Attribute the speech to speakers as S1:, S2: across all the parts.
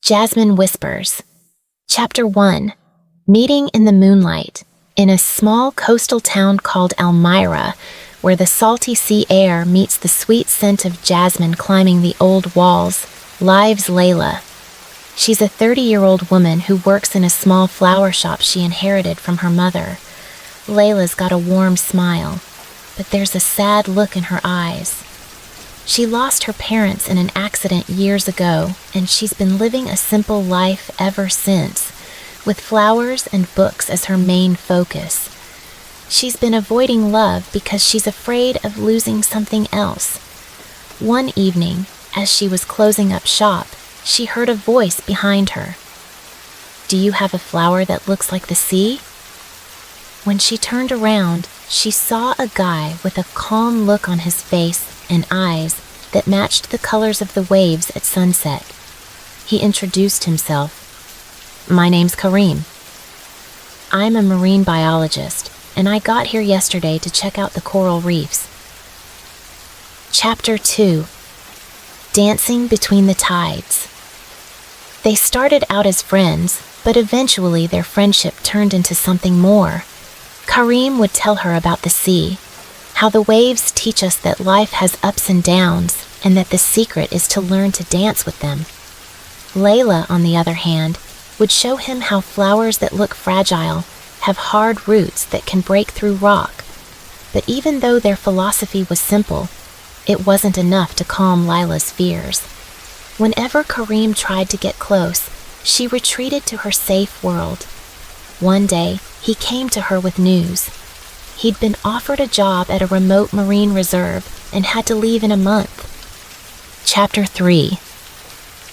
S1: Jasmine whispers. Chapter 1. Meeting in the moonlight. In a small coastal town called Elmira, where the salty sea air meets the sweet scent of jasmine climbing the old walls, lives Layla. She's a 30-year-old woman who works in a small flower shop she inherited from her mother. Layla's got a warm smile, but there's a sad look in her eyes. She lost her parents in an accident years ago, and she's been living a simple life ever since, with flowers and books as her main focus. She's been avoiding love because she's afraid of losing something else. One evening, as she was closing up shop, she heard a voice behind her. "Do you have a flower that looks like the sea?" When she turned around, she saw a guy with a calm look on his face and eyes that matched the colors of the waves at sunset. He introduced himself. "My name's Kareem. I'm a marine biologist, and I got here yesterday to check out the coral reefs." Chapter 2. Dancing between the tides. They started out as friends, but eventually their friendship turned into something more. Kareem would tell her about the sea, how the waves teach us that life has ups and downs, and that the secret is to learn to dance with them. Layla, on the other hand, would show him how flowers that look fragile have hard roots that can break through rock. But even though their philosophy was simple, it wasn't enough to calm Lila's fears. Whenever Kareem tried to get close, she retreated to her safe world. One day, he came to her with news. He'd been offered a job at a remote marine reserve and had to leave in a month. Chapter 3.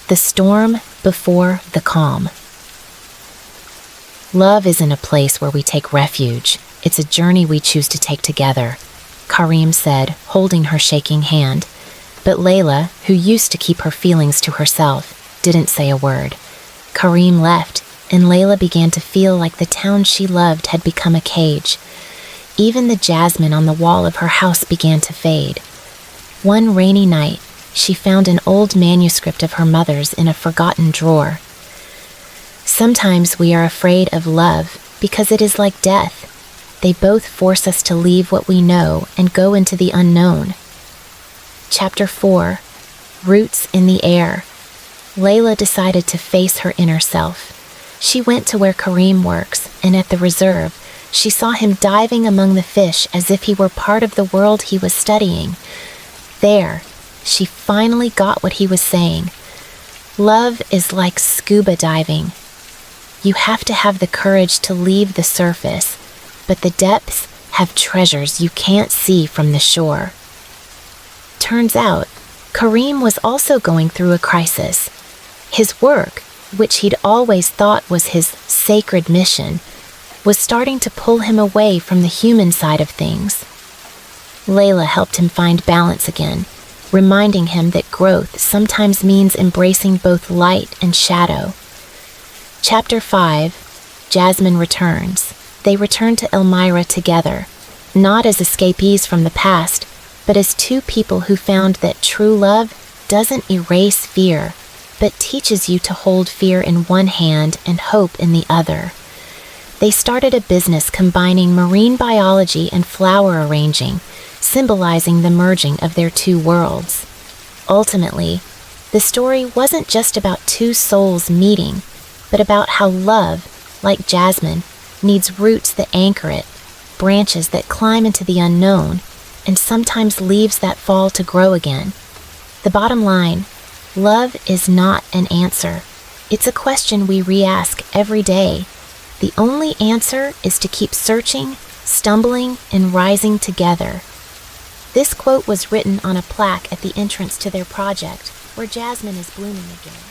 S1: The storm before the calm. Love isn't a place where we take refuge. It's a journey we choose to take together, Kareem said, holding her shaking hand. But Layla, who used to keep her feelings to herself, didn't say a word. Kareem left, and Layla began to feel like the town she loved had become a cage. Even the jasmine on the wall of her house began to fade. One rainy night, she found an old manuscript of her mother's in a forgotten drawer. Sometimes we are afraid of love because it is like death. They both force us to leave what we know and go into the unknown. Chapter 4. Roots in the air. Layla decided to face her inner self. She went to where Kareem works, and at the reserve, she saw him diving among the fish as if he were part of the world he was studying. There, she finally got what he was saying. Love is like scuba diving. You have to have the courage to leave the surface, but the depths have treasures you can't see from the shore. Turns out, Kareem was also going through a crisis. His work, which he'd always thought was his sacred mission, was starting to pull him away from the human side of things. Layla helped him find balance again, reminding him that growth sometimes means embracing both light and shadow. Chapter 5. Jasmine returns. They return to Elmira together, not as escapees from the past, but as two people who found that true love doesn't erase fear, but teaches you to hold fear in one hand and hope in the other. They started a business combining marine biology and flower arranging, symbolizing the merging of their two worlds. Ultimately, the story wasn't just about two souls meeting, but about how love, like jasmine, needs roots that anchor it, branches that climb into the unknown, and sometimes leaves that fall to grow again. The bottom line, love is not an answer. It's a question we reask every day. The only answer is to keep searching, stumbling, and rising together. This quote was written on a plaque at the entrance to their project, where jasmine is blooming again.